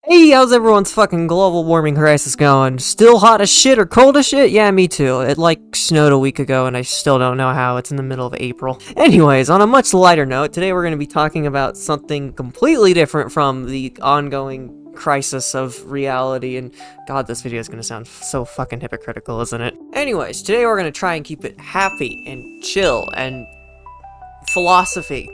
Hey, how's everyone's fucking global warming crisis going? Still hot as shit or cold as shit? Yeah, me too. It like snowed a week ago and I still don't know how. It's in the middle of April. Anyways, on a much lighter note, today we're going to be talking about something completely different from the ongoing crisis of reality, and god, this video is going to sound so fucking hypocritical, isn't it? Anyways, today we're going to try and keep it happy and chill and philosophy.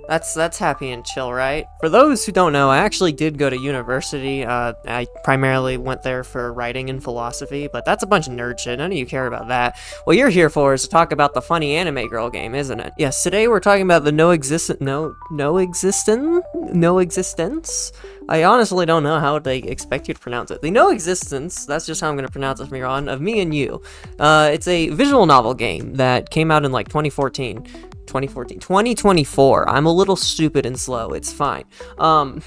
That's happy and chill, right? For those who don't know, I actually did go to university. I primarily went there for writing and philosophy, but that's a bunch of nerd shit. None of you care about that. What you're here for is to talk about the funny anime girl game, isn't it? Yes, today we're talking about the NOEXISTENCE. I honestly don't know how they expect you to pronounce it. The NOEXISTENCE, that's just how I'm going to pronounce it from here on, of Me and You. It's a visual novel game that came out in like 2024. I'm a little stupid and slow. It's fine. And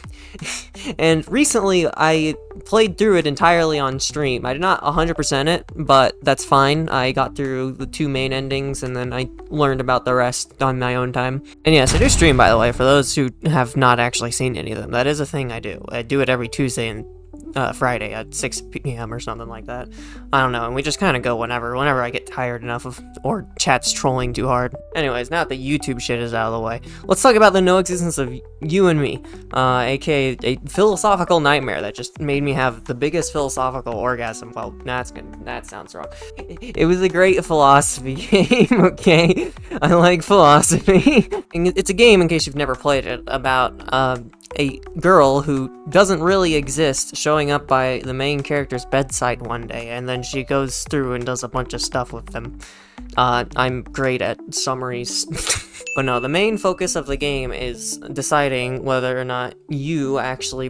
recently I played through it entirely on stream. I did not 100% it, but that's fine. I got through the two main endings and then I learned about the rest on my own time. And yes, I do stream, by the way, for those who have not actually seen any of them. That is a thing I do. I do it every Tuesday and Friday at 6 p.m. or something like that. I don't know, and we just kind of go whenever I get tired enough of, or chat's trolling too hard. Anyways, now that the YouTube shit is out of the way, let's talk about the NOEXISTENCE of You and Me, aka a philosophical nightmare that just made me have the biggest philosophical orgasm. Well, that sounds wrong. It was a great philosophy game, okay? I like philosophy. It's a game, in case you've never played it, about, a girl who doesn't really exist showing up by the main character's bedside one day, and then she goes through and does a bunch of stuff with them. I'm great at summaries. But no, the main focus of the game is deciding whether or not you actually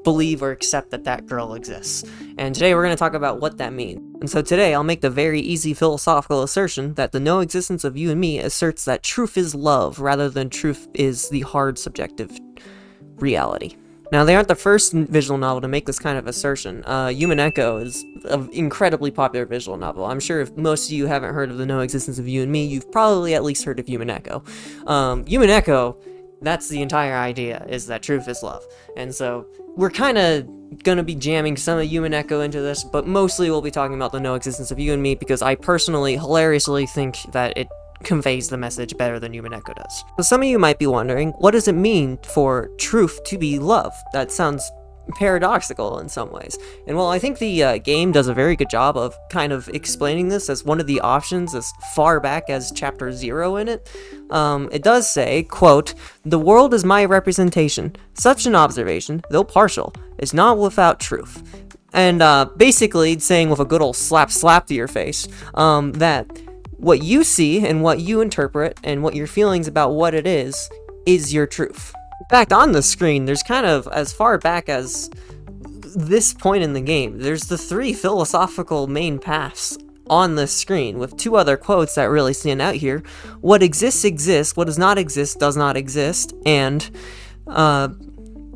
believe or accept that that girl exists. And today we're going to talk about what that means. And so today I'll make the very easy philosophical assertion that the NOEXISTENCE of You and Me asserts that truth is love rather than truth is the hard subjective reality. Now, they aren't the first visual novel to make this kind of assertion. Human Echo is an incredibly popular visual novel. I'm sure if most of you haven't heard of the NOEXISTENCE of You and Me, you've probably at least heard of Human Echo. Human Echo, that's the entire idea, is that truth is love. And so we're kind of gonna be jamming some of Human Echo into this, but mostly we'll be talking about the NOEXISTENCE of You and Me because I personally hilariously think that it conveys the message better than Human Echo does. So some of you might be wondering, what does it mean for truth to be love? That sounds paradoxical in some ways. And well, I think the game does a very good job of kind of explaining this as one of the options as far back as chapter 0 in it. It does say, quote, "The world is my representation. Such an observation, though partial, is not without truth." And basically it's saying with a good old slap to your face, that what you see and what you interpret and what your feelings about what it is your truth. In fact, on the screen, there's kind of, as far back as this point in the game, there's the 3 philosophical main paths on the screen, with 2 other quotes that really stand out here. What exists, exists. What does not exist, does not exist. And,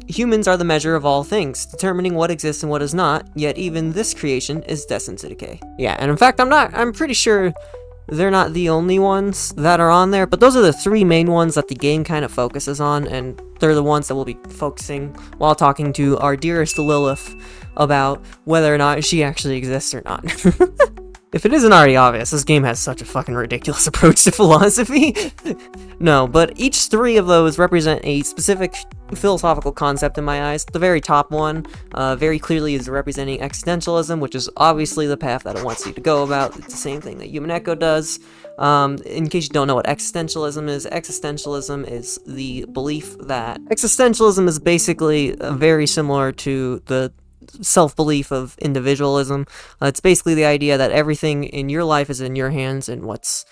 humans are the measure of all things, determining what exists and what is not, yet even this creation is destined to decay. Yeah, and in fact, I'm pretty sure they're not the only ones that are on there, but those are the 3 main ones that the game kind of focuses on, and they're the ones that we'll be focusing while talking to our dearest Lilith about whether or not she actually exists or not. If it isn't already obvious, this game has such a fucking ridiculous approach to philosophy. No, but each 3 of those represent a specific philosophical concept in my eyes. The very top one very clearly is representing existentialism, which is obviously the path that it wants you to go about. It's the same thing that Human Echo does. In case you don't know what existentialism is the belief that existentialism is basically very similar to the self-belief of individualism. It's basically the idea that everything in your life is in your hands and what's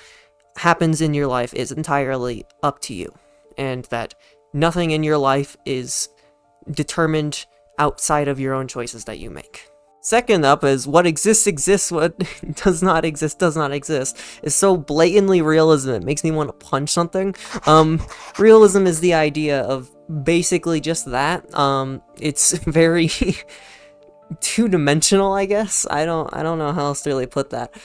happens in your life is entirely up to you, and that nothing in your life is determined outside of your own choices that you make. Second up is what exists, exists, what does not exist, is so blatantly realism, it makes me want to punch something. Realism is the idea of basically just that. It's very two-dimensional, I guess. I don't know how else to really put that.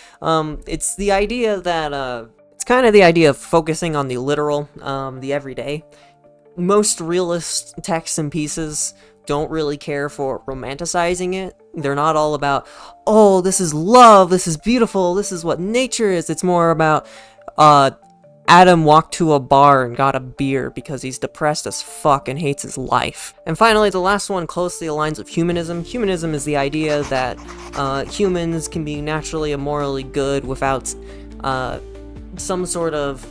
It's the idea that, it's kind of the idea of focusing on the literal, the everyday. Most realist texts and pieces don't really care for romanticizing it. They're not all about, oh, this is love, this is beautiful, this is what nature is. It's more about, Adam walked to a bar and got a beer because he's depressed as fuck and hates his life. And finally, the last one closely aligns with humanism. Humanism is the idea that humans can be naturally and morally good without some sort of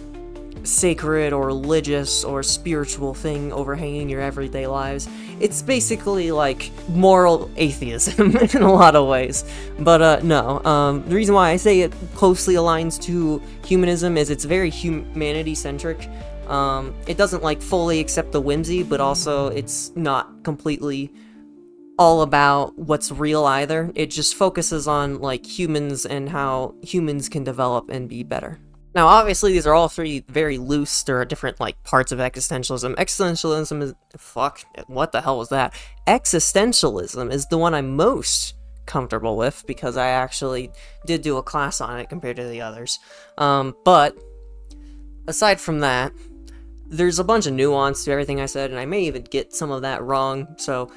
sacred or religious or spiritual thing overhanging your everyday lives. It's basically like moral atheism in a lot of ways. But no, the reason why I say it closely aligns to humanism is it's very humanity-centric. It doesn't like fully accept the whimsy, but also it's not completely all about what's real either. It just focuses on like humans and how humans can develop and be better. Now, obviously, these are all three very loose. There are different, like, parts of existentialism. Existentialism is... Fuck. What the hell was that? Existentialism is the one I'm most comfortable with, because I actually did do a class on it compared to the others. But, aside from that, there's a bunch of nuance to everything I said, and I may even get some of that wrong, so...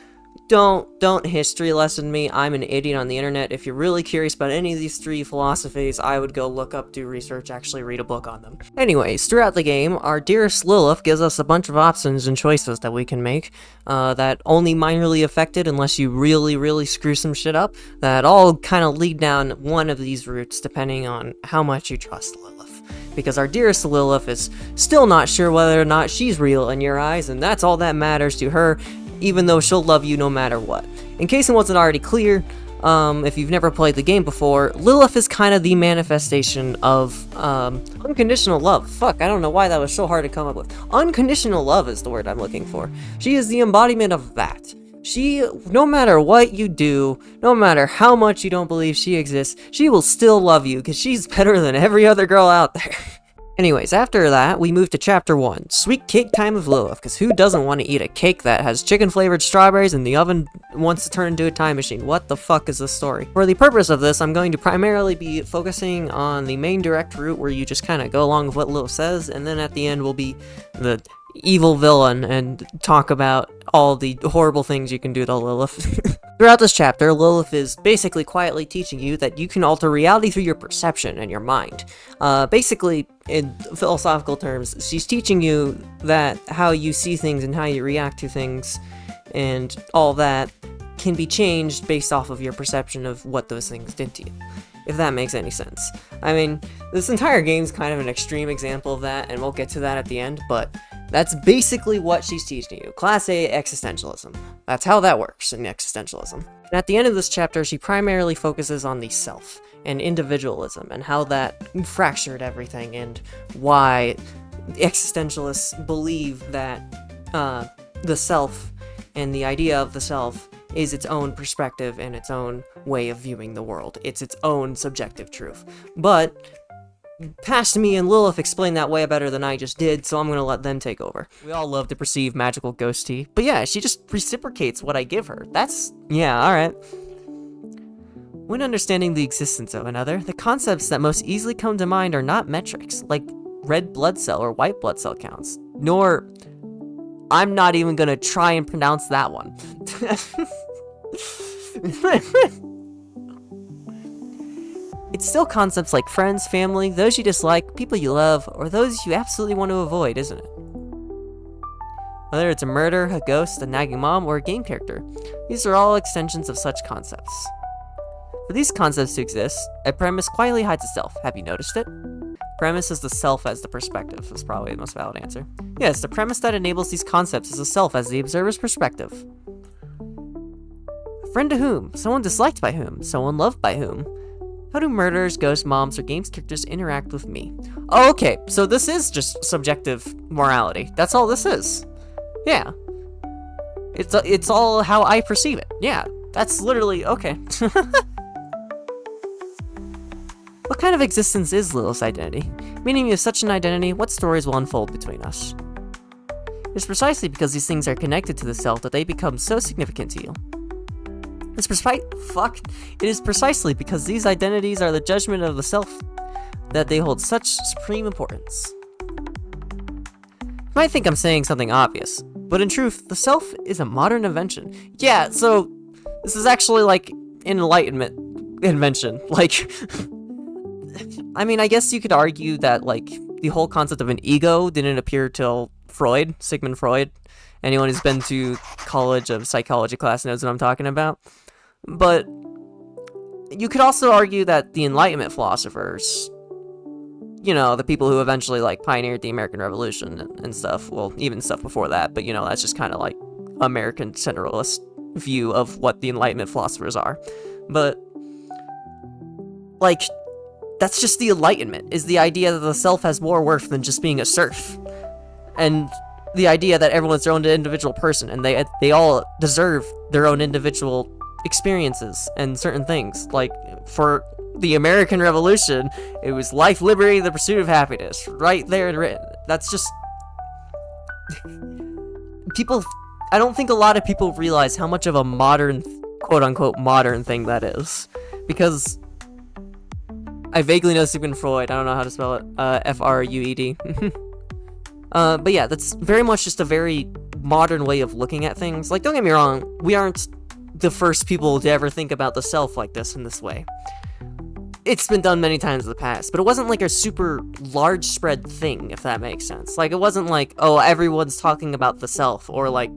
Don't history lesson me. I'm an idiot on the internet. If you're really curious about any of these three philosophies, I would go look up, do research, actually read a book on them. Anyways, throughout the game, our dearest Lilith gives us a bunch of options and choices that we can make, that only minorly affected unless you really screw some shit up, that all kind of lead down one of these routes depending on how much you trust Lilith. Because our dearest Lilith is still not sure whether or not she's real in your eyes, and that's all that matters to her, even though she'll love you no matter what. In case it wasn't already clear, if you've never played the game before, Lilith is kind of the manifestation of unconditional love. Fuck, I don't know why that was so hard to come up with. Unconditional love is the word I'm looking for. She is the embodiment of that. She, no matter what you do, no matter how much you don't believe she exists, she will still love you, because she's better than every other girl out there. Anyways, after that, we move to Chapter 1, Sweet Cake Time of Lilith, because who doesn't want to eat a cake that has chicken-flavored strawberries and the oven wants to turn into a time machine? What the fuck is this story? For the purpose of this, I'm going to primarily be focusing on the main direct route where you just kind of go along with what Lilith says, and then at the end will be the evil villain and talk about all the horrible things you can do to Lilith. Throughout this chapter, Lilith is basically quietly teaching you that you can alter reality through your perception and your mind. Basically, in philosophical terms, she's teaching you that how you see things and how you react to things and all that can be changed based off of your perception of what those things did to you. If that makes any sense. I mean, this entire game's kind of an extreme example of that, and we'll get to that at the end, but that's basically what she's teaching you. Class A existentialism. That's how that works in existentialism. And at the end of this chapter, she primarily focuses on the self and individualism and how that fractured everything and why existentialists believe that the self and the idea of the self is its own perspective and its own way of viewing the world. It's its own subjective truth. But past me and Lilith explain that way better than I just did, so I'm gonna let them take over. We all love to perceive magical ghost tea, but yeah, she just reciprocates what I give her. That's, yeah, alright. When understanding the existence of another, the concepts that most easily come to mind are not metrics, like red blood cell or white blood cell counts, nor... I'm not even gonna try and pronounce that one. It's still concepts like friends, family, those you dislike, people you love, or those you absolutely want to avoid, isn't it? Whether it's a murder, a ghost, a nagging mom, or a game character, these are all extensions of such concepts. For these concepts to exist, a premise quietly hides itself. Have you noticed it? Premise is the self as the perspective, is probably the most valid answer. Yes, the premise that enables these concepts is the self as the observer's perspective. A friend to whom? Someone disliked by whom? Someone loved by whom? How do murderers, ghosts, moms, or games characters interact with me? Oh, okay, so this is just subjective morality. That's all this is. Yeah. It's all how I perceive it. Yeah, that's literally, okay. What kind of existence is Lilith's identity? Meaning you have such an identity, what stories will unfold between us? It's precisely because these things are connected to the self that they become so significant to you. It is precisely because these identities are the judgment of the self that they hold such supreme importance. You might think I'm saying something obvious, But in truth, the self is a modern invention. Yeah, so this is actually like an Enlightenment invention. Like, I mean, I guess you could argue that like the whole concept of an ego didn't appear till Freud, Sigmund Freud. Anyone who's been to College of Psychology class knows what I'm talking about. But you could also argue that the Enlightenment philosophers, you know, the people who eventually like pioneered the American Revolution and stuff, well, even stuff before that, but you know, that's just kind of like American centralist view of what the Enlightenment philosophers are. But like, that's just the Enlightenment, is the idea that the self has more worth than just being a serf. And the idea that everyone's their own individual person, and they all deserve their own individual experiences and certain things. Like, for the American Revolution, it was life, liberty, the pursuit of happiness. Right there and written. That's just... people... I don't think a lot of people realize how much of a modern, quote-unquote, modern thing that is. Because I vaguely know Sigmund Freud. I don't know how to spell it. F-R-U-E-D. But yeah, that's very much just a very modern way of looking at things. Like, don't get me wrong, we aren't the first people to ever think about the self like this in this way. It's been done many times in the past, but it wasn't like a super large spread thing, if that makes sense. Like, it wasn't like, oh, everyone's talking about the self, or like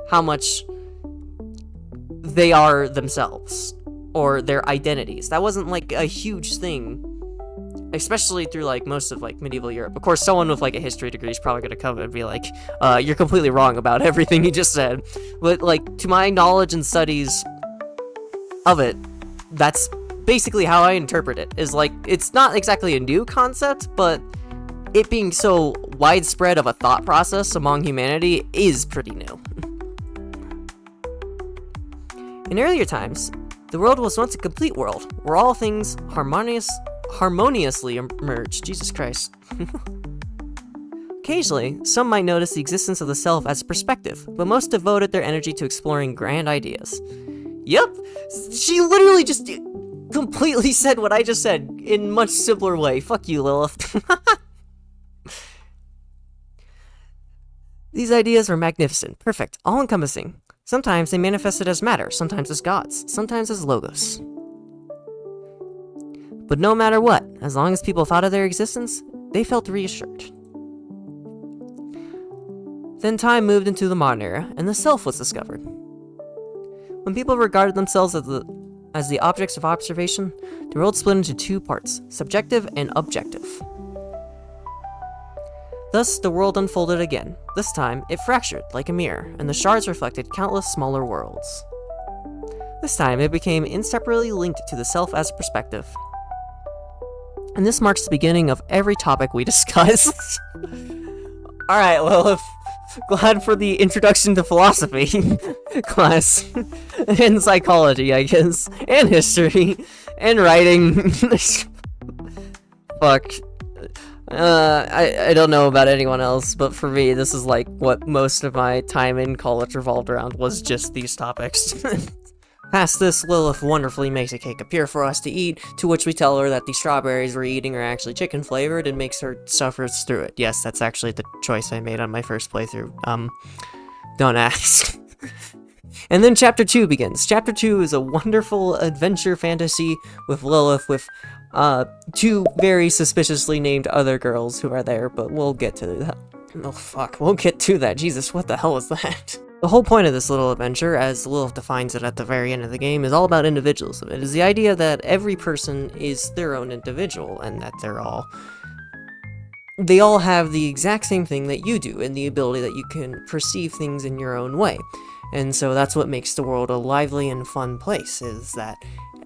how much they are themselves, or their identities. That wasn't like a huge thing, especially through like most of like medieval Europe. Of course, someone with like a history degree is probably gonna come and be like, you're completely wrong about everything you just said. But like, to my knowledge and studies of it, that's basically how I interpret it. Is like, it's not exactly a new concept, but it being so widespread of a thought process among humanity is pretty new. In earlier times, the world was once a complete world, where all things harmoniously emerged. Jesus Christ. Occasionally, some might notice the existence of the self as a perspective, but most devoted their energy to exploring grand ideas. Yep, she literally just completely said what I just said in a much simpler way. Fuck you, Lilith. These ideas were magnificent, perfect, all-encompassing. Sometimes they manifested as matter, sometimes as gods, sometimes as logos. But no matter what, as long as people thought of their existence, they felt reassured. Then time moved into the modern era, and the self was discovered. When people regarded themselves as the objects of observation, the world split into two parts, subjective and objective. Thus, the world unfolded again. This time, it fractured like a mirror, and the shards reflected countless smaller worlds. This time, it became inseparably linked to the self as a perspective. And this marks the beginning of every topic we discuss. Alright, Lilith. Glad for the introduction to philosophy class. And psychology, I guess. And history. And writing. Fuck. I don't know about anyone else, but for me, this is like what most of my time in college revolved around, was just these topics. Past this, Lilith wonderfully makes a cake appear for us to eat, to which we tell her that the strawberries we're eating are actually chicken flavored, and makes her suffer through it. Yes, that's actually the choice I made on my first playthrough. Don't ask. And then Chapter 2 begins. Chapter 2 is a wonderful adventure fantasy with Lilith, with two very suspiciously named other girls who are there, but we'll get to that. Oh fuck, we'll get to that. Jesus, what the hell is that? The whole point of this little adventure, as Lilith defines it at the very end of the game, is all about individualism. It is the idea that every person is their own individual, and that they all have the exact same thing that you do, and the ability that you can perceive things in your own way. And so that's what makes the world a lively and fun place, is that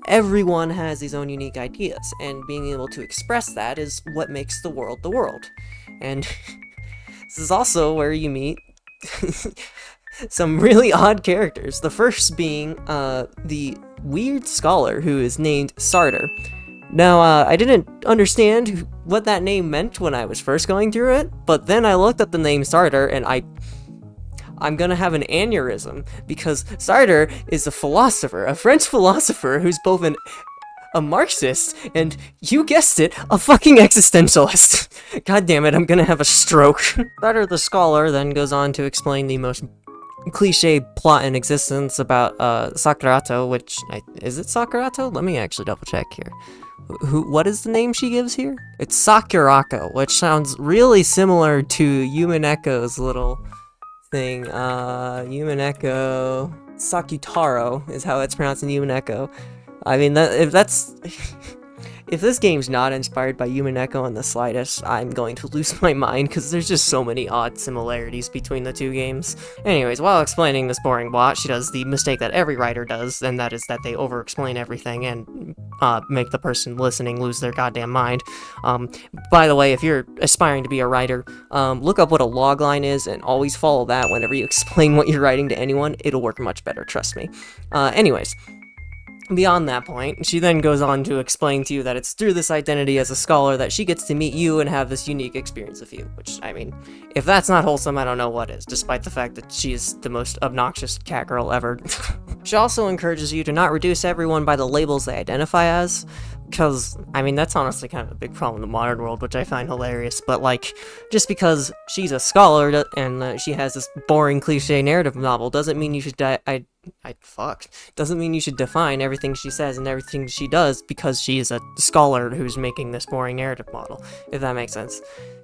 everyone has his own unique ideas, and being able to express that is what makes the world the world. And this is also where you meet some really odd characters. The first being the weird scholar who is named Sartor. Now, I didn't understand what that name meant when I was first going through it, but then I looked up the name Sartor, and I'm gonna have an aneurysm, because Sartre is a philosopher, a French philosopher who's both a Marxist, and you guessed it, a fucking existentialist. God damn it, I'm gonna have a stroke. Better the Scholar then goes on to explain the most cliche plot in existence about Sakurato, which is it Sakurato? Let me actually double check here. What is the name she gives here? It's Sakurako, which sounds really similar to Yumeneko's little thing. Yumeneko Sakutaro is how it's pronounced in Yumeneko. I mean, if this game's not inspired by Yumeneko in the slightest, I'm going to lose my mind, because there's just so many odd similarities between the two games. Anyways, while explaining this boring plot, she does the mistake that every writer does, and that is that they over-explain everything and make the person listening lose their goddamn mind. By the way, if you're aspiring to be a writer, look up what a logline is, and always follow that whenever you explain what you're writing to anyone. It'll work much better, trust me. Anyways. Beyond that point, she then goes on to explain to you that it's through this identity as a scholar that she gets to meet you and have this unique experience of you, which, I mean, if that's not wholesome, I don't know what is, despite the fact that she is the most obnoxious cat girl ever. She also encourages you to not reduce everyone by the labels they identify as, because, I mean, that's honestly kind of a big problem in the modern world, which I find hilarious, but, like, just because she's a scholar and she has this boring cliche narrative novel doesn't mean you should doesn't mean you should define everything she says and everything she does because she is a scholar who's making this boring narrative model, if that makes sense.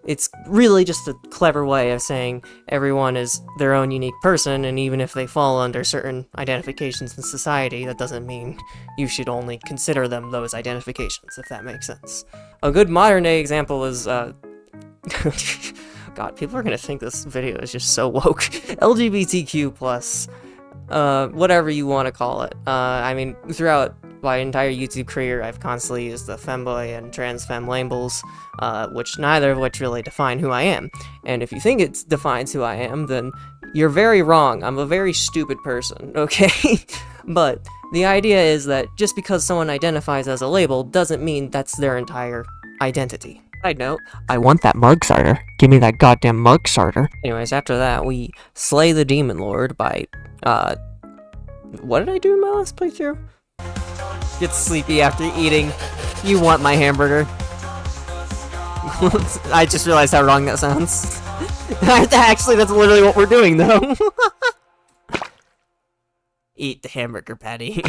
It's really just a clever way of saying everyone is their own unique person, and even if they fall under certain identifications in society, that doesn't mean you should only consider them those identifications, if that makes sense. A good modern-day example is, God, people are gonna think this video is just so woke. LGBTQ+, whatever you want to call it. I mean, throughout my entire YouTube career, I've constantly used the femboy and trans femme labels, which neither of which really define who I am. And if you think it defines who I am, then you're very wrong. I'm a very stupid person, okay? But the idea is that just because someone identifies as a label doesn't mean that's their entire identity. Side note, I want that mug starter. Give me that goddamn mug starter. Anyways, after that, we slay the demon lord by, what did I do in my last playthrough? Get sleepy after eating. You want my hamburger. I just realized how wrong that sounds. Actually, that's literally what we're doing, though. Eat the hamburger patty.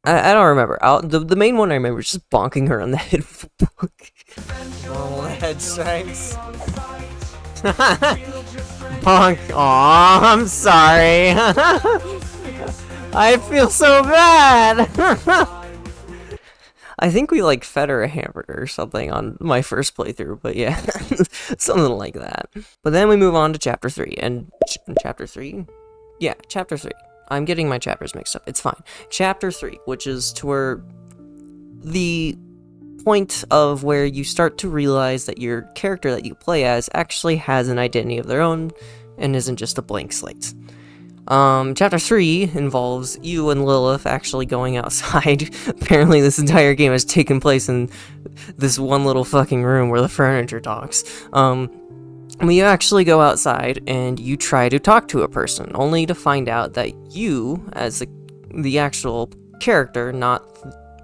I don't remember. The main one I remember is just bonking her on the head with a book. Normal head strikes. Bonk. Aw, I'm sorry. I feel so bad. I think we, like, fed her a hamburger or something on my first playthrough, but yeah, something like that. But then we move on to Chapter 3, and Chapter 3? Yeah, Chapter 3. I'm getting my chapters mixed up. It's fine. Chapter 3, which is to where the point of where you start to realize that your character that you play as actually has an identity of their own and isn't just a blank slate. Chapter 3 involves you and Lilith actually going outside. Apparently this entire game has taken place in this one little fucking room where the furniture talks. You actually go outside and you try to talk to a person, only to find out that you, as the actual character, not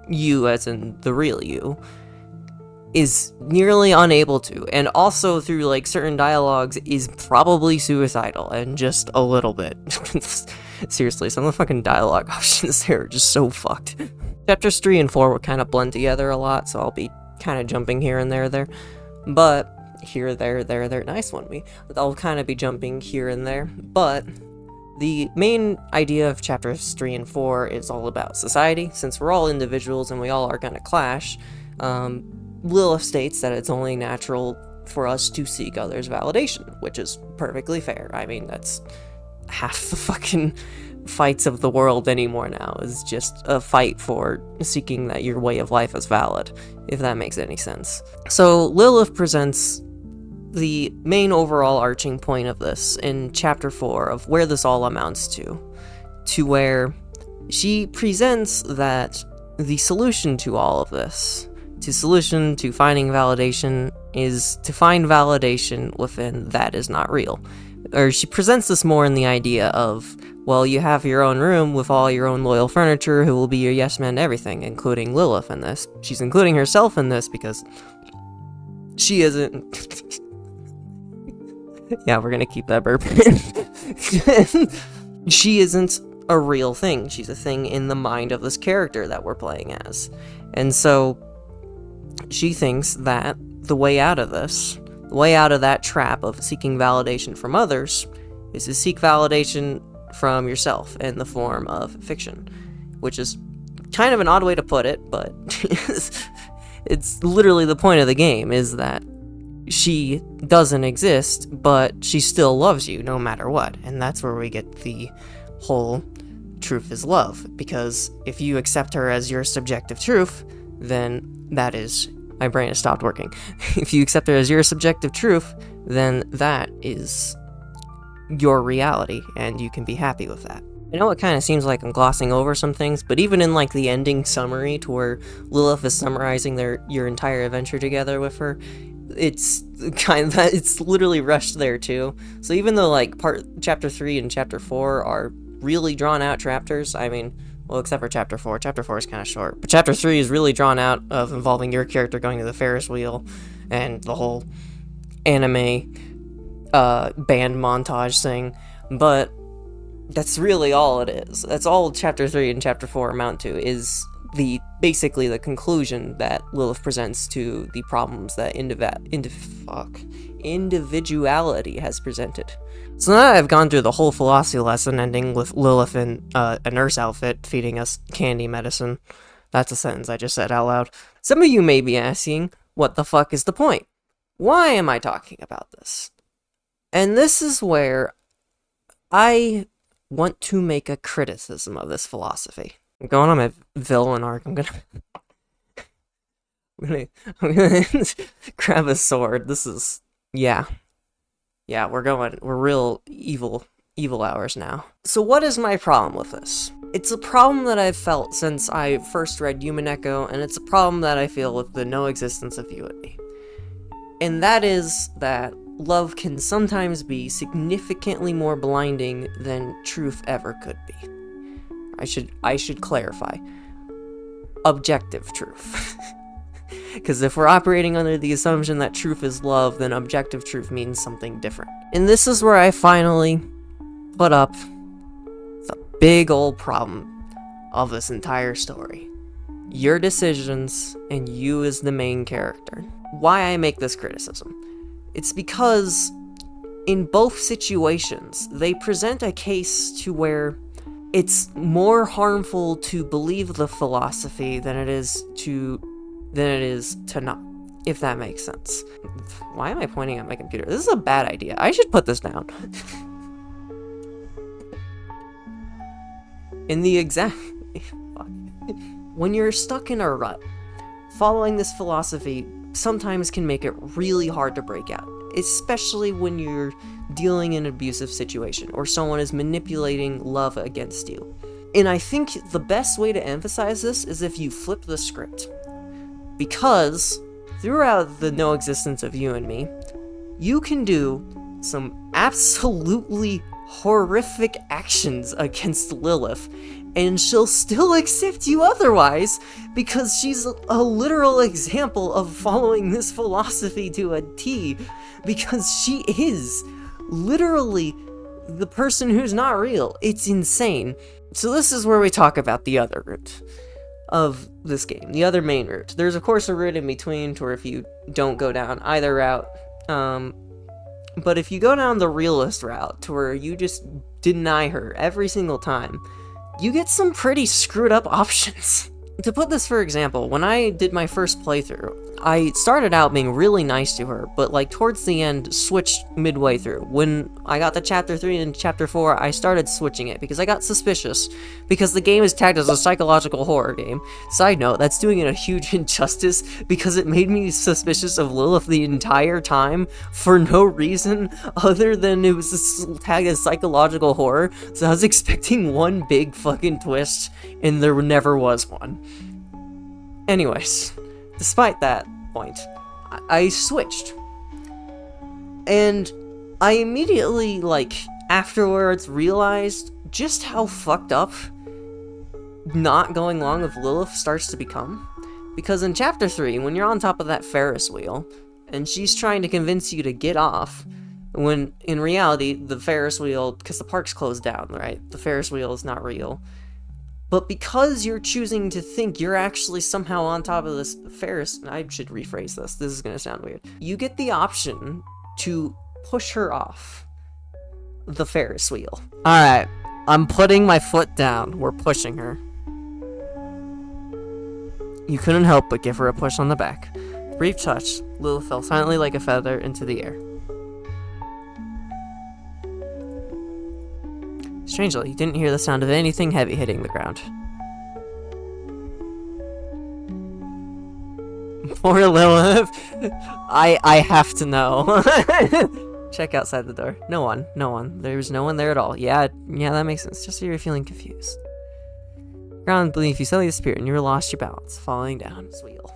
you as in the real you, is nearly unable to, and also through like certain dialogues is probably suicidal, and just a little bit. Seriously, some of the fucking dialogue options there are just so fucked. Chapters 3 and 4 would kind of blend together a lot, so I'll be kind of jumping here and there. But here, there, nice one, me. I'll kind of be jumping here and there, but the main idea of chapters 3 and 4 is all about society. Since we're all individuals and we all are gonna clash, Lilith states that it's only natural for us to seek others' validation, which is perfectly fair. I mean, that's half the fucking fights of the world anymore now, is just a fight for seeking that your way of life is valid, if that makes any sense. So Lilith presents the main overall arching point of this in chapter 4 of where this all amounts to where she presents that the solution to all of this, solution to finding validation, is to find validation within that is not real. Or she presents this more in the idea of well, you have your own room with all your own loyal furniture who will be your yes man to everything, including Lilith in this. She's including herself in this because she isn't... Yeah, we're gonna keep that burp in. She isn't a real thing. She's a thing in the mind of this character that we're playing as. And so she thinks that the way out of this, the way out of that trap of seeking validation from others, is to seek validation from yourself in the form of fiction, which is kind of an odd way to put it, but it's literally the point of the game, is that she doesn't exist, but she still loves you no matter what. And that's where we get the whole truth is love, because if you accept her as your subjective truth, then that is... My brain has stopped working. If you accept her as your subjective truth, then that is your reality, and you can be happy with that. I know it kind of seems like I'm glossing over some things, but even in like the ending summary to where Lilith is summarizing your entire adventure together with her, it's kind of, it's literally rushed there too. So even though like chapter 3 and chapter 4 are really drawn out chapters, I mean, well, except for chapter 4. Chapter 4 is kind of short, but chapter 3 is really drawn out, of involving your character going to the Ferris wheel and the whole anime band montage thing. But that's really all it is. That's all chapter 3 and chapter 4 amount to, is basically the conclusion that Lilith presents to the problems that individuality has presented. So now that I've gone through the whole philosophy lesson ending with Lilith in a nurse outfit feeding us candy medicine, that's a sentence I just said out loud, some of you may be asking, what the fuck is the point? Why am I talking about this? And this is where I want to make a criticism of this philosophy. I'm going on my villain arc. I'm gonna grab a sword. This is... Yeah, we're real evil hours now. So what is my problem with this? It's a problem that I've felt since I first read Human Echo, and it's a problem that I feel with the No Existence of You and Me. And that is that love can sometimes be significantly more blinding than truth ever could be. I should clarify. Objective truth. Because if we're operating under the assumption that truth is love, then objective truth means something different. And this is where I finally put up the big old problem of this entire story. Your decisions and you as the main character. Why I make this criticism? It's because in both situations, they present a case to where it's more harmful to believe the philosophy than it is to not, if that makes sense. Why am I pointing at my computer? This is a bad idea. I should put this down. In the exact... When you're stuck in a rut, following this philosophy sometimes can make it really hard to break out, especially when you're dealing in an abusive situation or someone is manipulating love against you. And I think the best way to emphasize this is if you flip the script. Because throughout the No Existence of You and Me, you can do some absolutely horrific actions against Lilith, and she'll still accept you otherwise, because she's a literal example of following this philosophy to a T, because she is literally the person who's not real. It's insane. So this is where we talk about the other route of this game, the other main route. There's of course a route in between to where if you don't go down either route, but if you go down the realist route to where you just deny her every single time, you get some pretty screwed up options. To put this for example, when I did my first playthrough, I started out being really nice to her, but like towards the end switched midway through. When I got to chapter 3 and chapter 4, I started switching it because I got suspicious, because the game is tagged as a psychological horror game. Side note, that's doing it a huge injustice because it made me suspicious of Lilith the entire time for no reason other than it was tagged as psychological horror, so I was expecting one big fucking twist and there never was one. Anyways, despite that point, I switched. And I immediately, like, afterwards realized just how fucked up not going along with Lilith starts to become. Because in chapter 3, when you're on top of that Ferris wheel, and she's trying to convince you to get off, when in reality, the Ferris wheel, because the park's closed down, right? The Ferris wheel is not real. But because you're choosing to think you're actually somehow on top of this Ferris, I should rephrase this is gonna sound weird. You get the option to push her off the Ferris wheel. Alright, I'm putting my foot down. We're pushing her. You couldn't help but give her a push on the back. Brief touch, Lilith fell silently like a feather into the air. Strangely, you didn't hear the sound of anything heavy hitting the ground. Poor Lilith. I have to know. Check outside the door. No one. There's no one there at all. Yeah, that makes sense. Just so you're feeling confused. Ground beneath you suddenly disappeared and you lost your balance, falling down this wheel.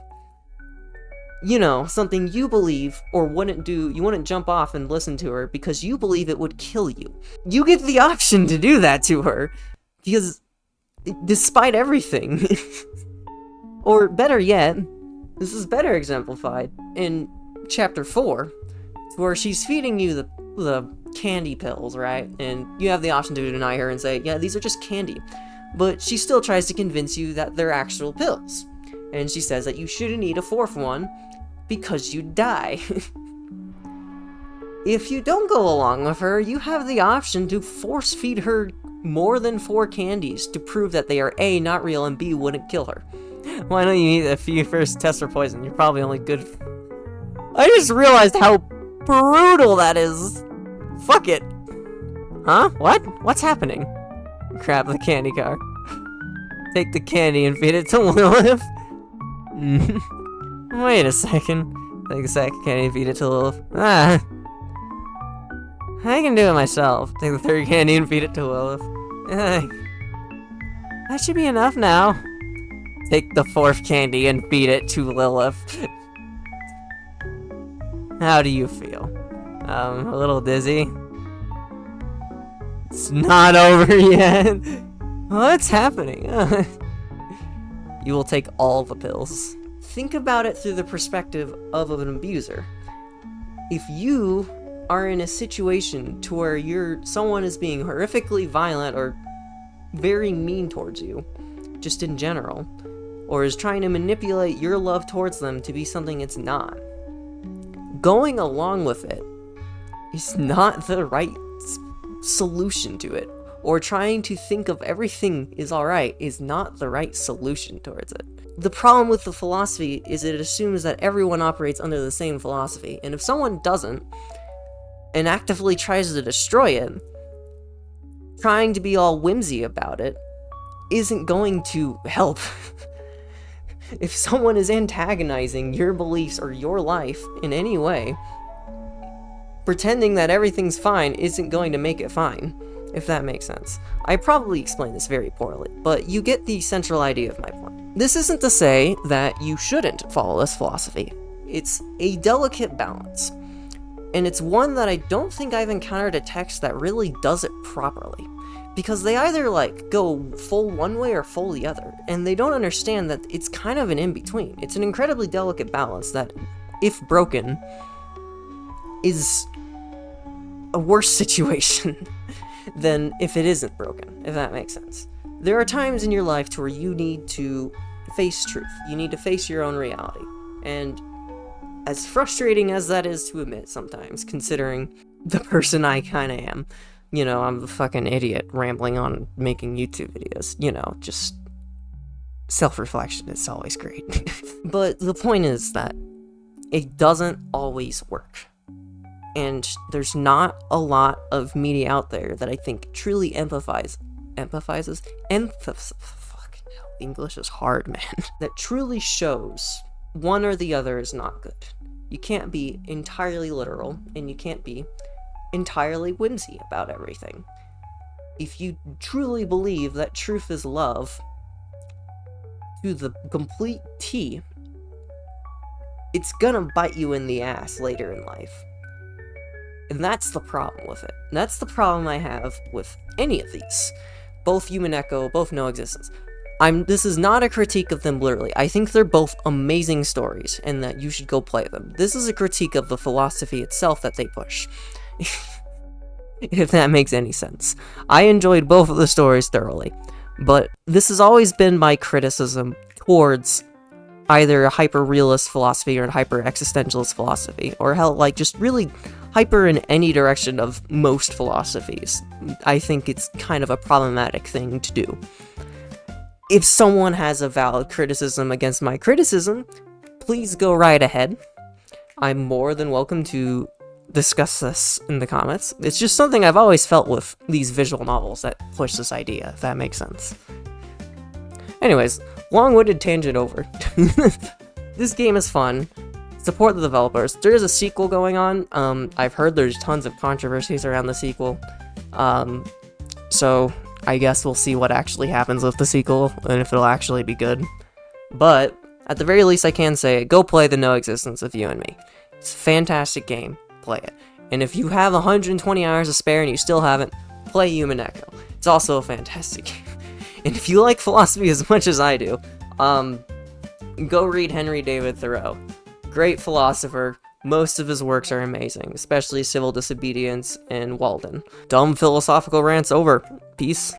You know, something you believe or wouldn't do, you wouldn't jump off and listen to her because you believe it would kill you. You get the option to do that to her because despite everything, or better yet, this is better exemplified in chapter 4, where she's feeding you the candy pills, right? And you have the option to deny her and say, yeah, these are just candy. But she still tries to convince you that they're actual pills. And she says that you shouldn't eat a 4th one because you'd die. If you don't go along with her, you have the option to force feed her more than 4 candies to prove that they are A, not real, and B, wouldn't kill her. Why don't you eat a few first test for poison? You're probably only good. I just realized how brutal that is. Fuck it. Huh? What? What's happening? Grab the candy car. Take the candy and feed it to Lilith. Wait a second. Take a second candy and feed it to Lilith. I can do it myself. Take the 3rd candy and feed it to Lilith. That should be enough now. Take the 4th candy and feed it to Lilith. How do you feel? A little dizzy? It's not over yet. What's happening? You will take all the pills. Think about it through the perspective of an abuser. If you are in a situation to where someone is being horrifically violent or very mean towards you, just in general, or is trying to manipulate your love towards them to be something it's not, going along with it is not the right solution to it, or trying to think of everything is alright is not the right solution towards it. The problem with the philosophy is it assumes that everyone operates under the same philosophy, and if someone doesn't, and actively tries to destroy it, trying to be all whimsy about it, isn't going to help. If someone is antagonizing your beliefs or your life in any way, pretending that everything's fine isn't going to make it fine, if that makes sense. I probably explained this very poorly, but you get the central idea of my point. This isn't to say that you shouldn't follow this philosophy. It's a delicate balance, and it's one that I don't think I've encountered a text that really does it properly. Because they either, go full one way or full the other, and they don't understand that it's kind of an in-between. It's an incredibly delicate balance that, if broken, is a worse situation than if it isn't broken, if that makes sense. There are times in your life to where you need to face truth. You need to face your own reality. And as frustrating as that is to admit sometimes, considering the person I kinda am, I'm the fucking idiot rambling on making YouTube videos, just self-reflection is always great. But the point is that it doesn't always work. And there's not a lot of media out there that I think truly fucking hell, English is hard, man. That truly shows one or the other is not good. You can't be entirely literal, and you can't be entirely whimsy about everything. If you truly believe that truth is love to the complete T, it's gonna bite you in the ass later in life. And that's the problem with it. And that's the problem I have with any of these. Both Human Echo, both No Existence. This is not a critique of them literally. I think they're both amazing stories, and that you should go play them. This is a critique of the philosophy itself that they push. If that makes any sense. I enjoyed both of the stories thoroughly, but this has always been my criticism towards either a hyper-realist philosophy or a hyper-existentialist philosophy, or hell, like, just really hyper in any direction of most philosophies. I think it's kind of a problematic thing to do. If someone has a valid criticism against my criticism, please go right ahead. I'm more than welcome to discuss this in the comments. It's just something I've always felt with these visual novels that push this idea, if that makes sense. Anyways, long-winded tangent over. This game is fun. Support the developers. There is a sequel going on. I've heard there's tons of controversies around the sequel. So I guess we'll see what actually happens with the sequel, and if it'll actually be good. But, at the very least I can say, go play the No Existence of You and Me. It's a fantastic game. Play it. And if you have 120 hours to spare and you still haven't, play Human Echo. It's also a fantastic game. And if you like philosophy as much as I do, go read Henry David Thoreau. Great philosopher. Most of his works are amazing, especially Civil Disobedience and Walden. Dumb philosophical rants over. Peace.